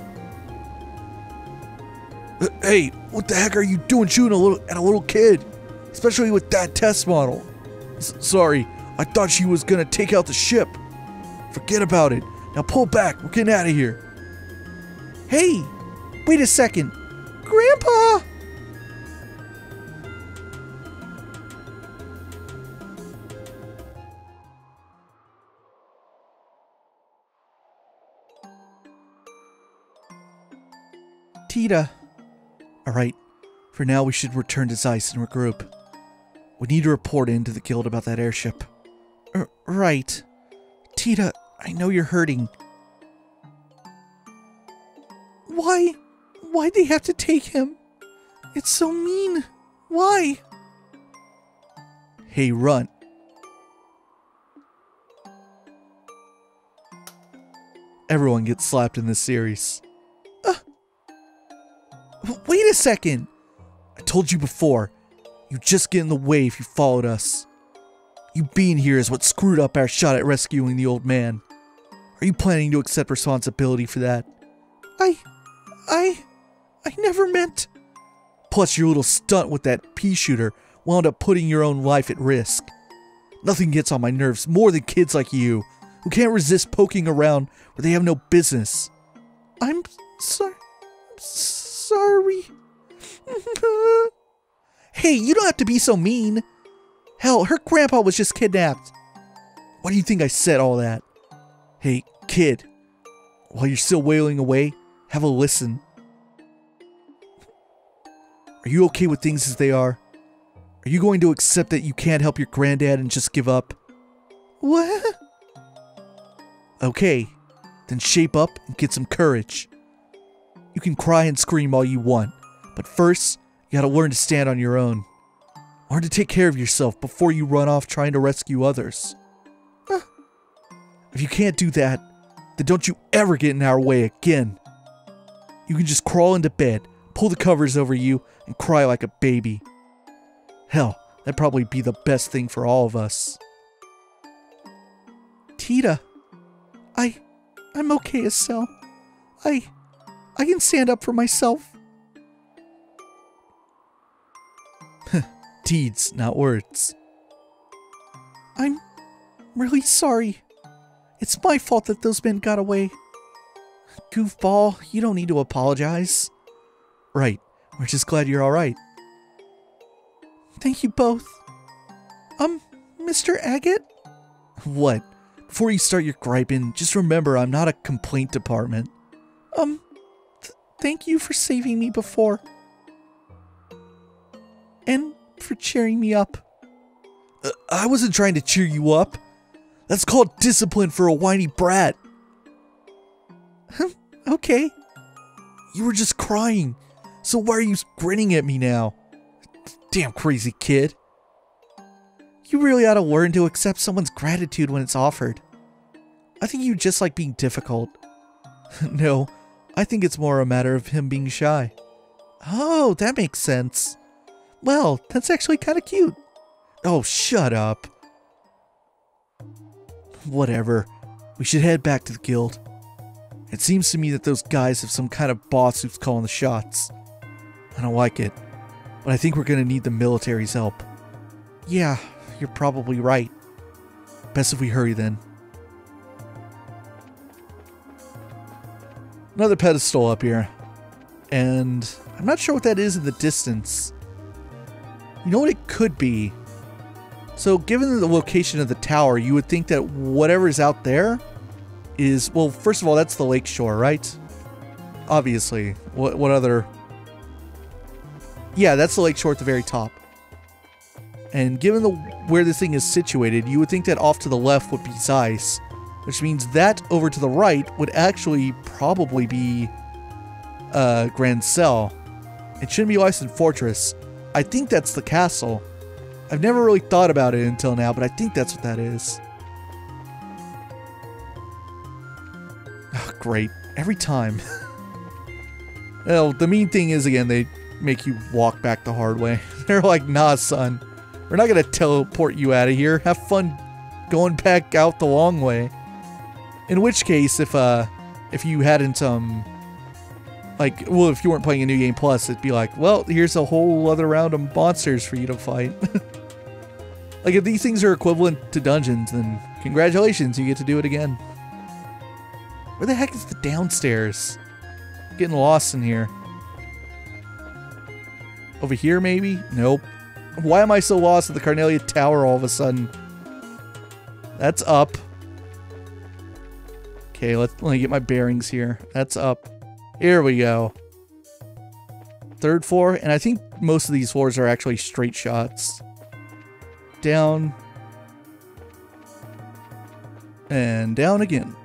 Hey, what the heck are you doing shooting at a little kid? Especially with that test model. Sorry, I thought she was gonna take out the ship. Forget about it. Now pull back, we're getting out of here. Hey! Wait a second. Grandpa! Tita. Alright, for now we should return to Zeiss and regroup. We need to report in to the guild about that airship. Right. Tita, I know you're hurting. Why'd they have to take him? It's so mean. Why? Hey, Runt. Everyone gets slapped in this series. Wait a second! I told you before, you just get in the way if you followed us. You being here is what screwed up our shot at rescuing the old man. Are you planning to accept responsibility for that? I never meant... Plus your little stunt with that pea shooter wound up putting your own life at risk. Nothing gets on my nerves more than kids like you, who can't resist poking around where they have no business. I'm sorry. Hey, you don't have to be so mean. Hell, her grandpa was just kidnapped. Why do you think I said all that? Hey, kid. While you're still wailing away, have a listen. Are you okay with things as they are? Are you going to accept that you can't help your granddad and just give up? What? Okay, then shape up and get some courage. You can cry and scream all you want, but first, you gotta learn to stand on your own. Learn to take care of yourself before you run off trying to rescue others. If you can't do that, then don't you ever get in our way again. You can just crawl into bed, pull the covers over you, and cry like a baby. Hell, that'd probably be the best thing for all of us. Tita, I'm okay, Estelle. I can stand up for myself. Deeds, not words. I'm really sorry. It's my fault that those men got away. Goofball, you don't need to apologize. Right, we're just glad you're alright. Thank you both. Mr. Agate? What? Before you start your griping, just remember I'm not a complaint department. Thank you for saving me before. And for cheering me up. I wasn't trying to cheer you up. That's called discipline for a whiny brat. Okay. You were just crying. So why are you grinning at me now? Damn crazy kid. You really ought to learn to accept someone's gratitude when it's offered. I think you just like being difficult. No, I think it's more a matter of him being shy. Oh, that makes sense. Well, that's actually kind of cute. Oh, shut up. Whatever. We should head back to the guild. It seems to me that those guys have some kind of boss who's calling the shots. I don't like it, but I think we're gonna need the military's help. Yeah, you're probably right. Best if we hurry then. Another pedestal up here. And I'm not sure what that is in the distance. You know what it could be? So given the location of the tower, you would think that whatever's out there is, well, first of all, that's the lakeshore, right? Obviously. What other? Yeah, that's the lakeshore at the very top. And given where this thing is situated, you would think that off to the left would be Zeiss, which means that over to the right would actually probably be Grand Cell. It shouldn't be Licensed Fortress. I think that's the castle. I've never really thought about it until now, but I think that's what that is. Oh, great. Every time. Well, the mean thing is, again, they make you walk back the hard way. They're like, nah, son. We're not gonna teleport you out of here. Have fun going back out the long way. In which case, if you hadn't, like, well, if you weren't playing a New Game Plus, it'd be like, well, here's a whole other round of monsters for you to fight. Like, if these things are equivalent to dungeons, then congratulations, you get to do it again. Where the heck is the downstairs? I'm getting lost in here. Over here, maybe? Nope. Why am I so lost at the Carnelia Tower all of a sudden? That's up. Okay, let me get my bearings here. That's up. Here we go. Third floor, and I think most of these floors are actually straight shots. Down. And down again.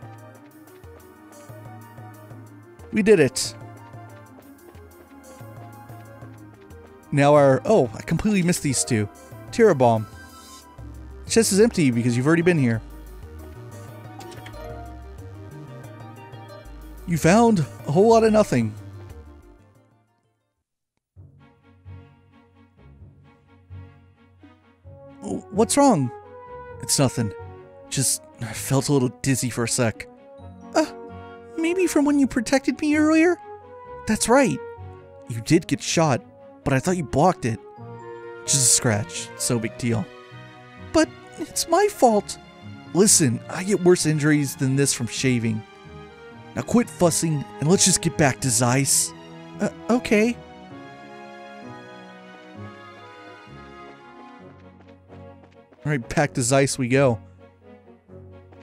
We did it. Now our... Oh, I completely missed these two. Terra Bomb. The chest is empty because you've already been here. You found a whole lot of nothing. What's wrong? It's nothing. Just I felt a little dizzy for a sec. Maybe from when you protected me earlier? That's right. You did get shot, but I thought you blocked it. Just a scratch. So big deal. But it's my fault. Listen, I get worse injuries than this from shaving. Now quit fussing and let's just get back to Zeiss. Okay. Alright, back to Zeiss we go.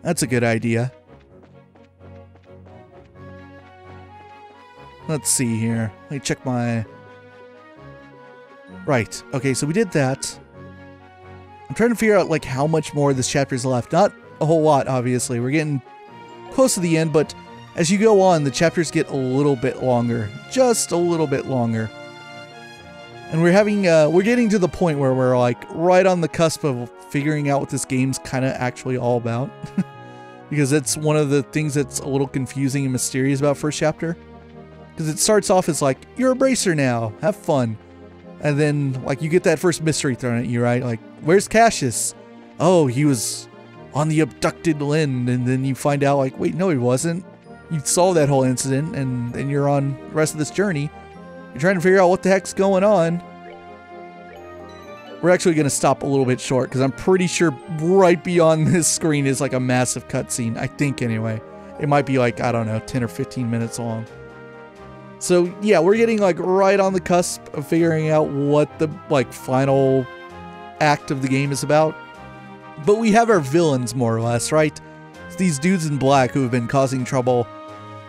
That's a good idea. Let's see here. Let me check my... Right. Okay, so we did that. I'm trying to figure out, like, how much more of this chapter is left. Not a whole lot, obviously. We're getting close to the end, but as you go on, the chapters get a little bit longer. Just a little bit longer. And we're getting to the point where we're like right on the cusp of figuring out what this game's kind of actually all about. Because it's one of the things that's a little confusing and mysterious about first chapter. Because it starts off as like, you're a bracer now, have fun. And then like you get that first mystery thrown at you, right? Like, where's Cassius? Oh, he was on the abducted Lynn. And then you find out like, wait, no he wasn't. You solve that whole incident and then you're on the rest of this journey. You're trying to figure out what the heck's going on. We're actually going to stop a little bit short because I'm pretty sure right beyond this screen is like a massive cutscene. I think anyway. It might be like, I don't know, 10 or 15 minutes long. So yeah, we're getting like right on the cusp of figuring out what the like final act of the game is about. But we have our villains more or less, right? It's these dudes in black who have been causing trouble.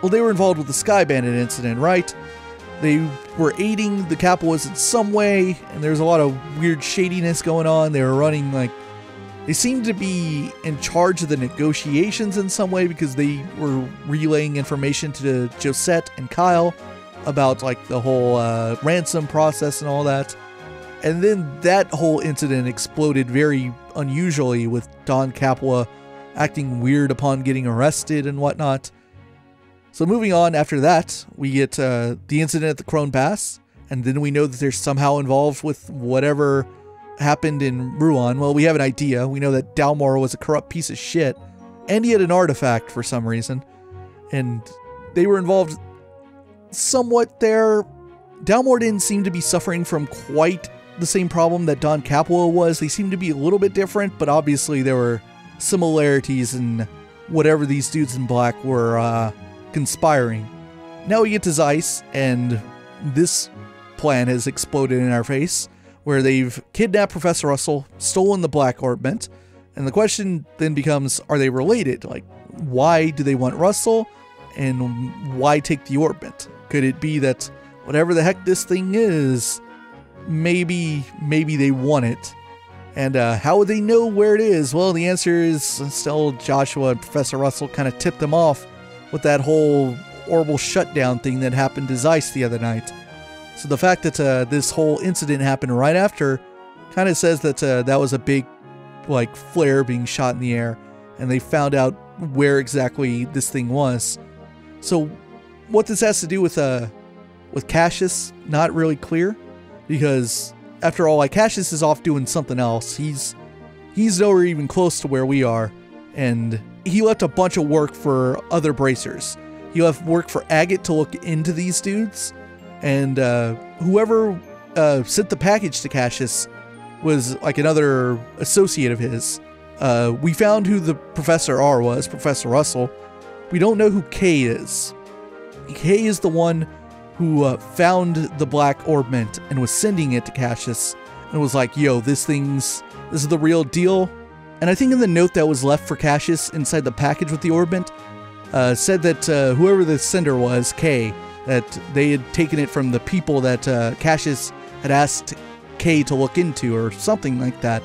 Well, they were involved with the Sky Bandit incident, right? They were aiding the capitalists in some way, and there's a lot of weird shadiness going on. They were running like... They seemed to be in charge of the negotiations in some way because they were relaying information to Josette and Kyle about like the whole ransom process and all that. And then that whole incident exploded very unusually with Don Capua acting weird upon getting arrested and whatnot. So moving on after that, we get the incident at the Crone Pass, and then we know that they're somehow involved with whatever happened in Ruan. Well, we have an idea. We know that Dalmor was a corrupt piece of shit, and he had an artifact for some reason, and they were involved somewhat there. Dalmor didn't seem to be suffering from quite the same problem that Don Capua was. They seemed to be a little bit different, but obviously there were similarities in whatever these dudes in black were conspiring. Now we get to Zeiss, and this plan has exploded in our face, where they've kidnapped Professor Russell, stolen the Black Orbment, and the question then becomes, are they related? Like, why do they want Russell, and why take the Orbment? Could it be that whatever the heck this thing is, maybe they want it? And how would they know where it is? Well, the answer is Estelle, Joshua, and Professor Russell kind of tipped them off with that whole Orbal shutdown thing that happened to Zeiss the other night. So the fact that this whole incident happened right after kind of says that that was a big like flare being shot in the air, and they found out where exactly this thing was. So what this has to do with Cassius, not really clear, because after all, like, Cassius is off doing something else. He's nowhere even close to where we are, and he left a bunch of work for other bracers. He left work for Agate to look into these dudes, and whoever sent the package to Cassius was like another associate of his. We found who the Professor R was, Professor Russell. We don't know who K is. K is the one who found the Black Orbment and was sending it to Cassius and was like, yo, this is the real deal. And I think in the note that was left for Cassius inside the package with the Orbment, said that whoever the sender was, K, that they had taken it from the people that Cassius had asked K to look into or something like that.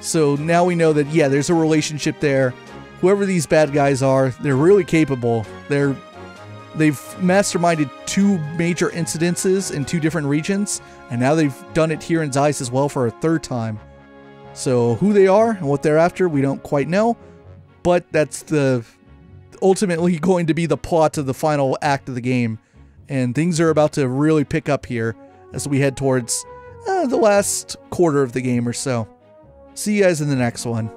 So now we know that, yeah, there's a relationship there. Whoever these bad guys are, they're really capable. They've masterminded 2 major incidences in 2 different regions, and now they've done it here in Zeiss as well for a 3rd time. So who they are and what they're after, we don't quite know, but that's ultimately going to be the plot of the final act of the game, and things are about to really pick up here as we head towards the last quarter of the game or so. See you guys in the next one.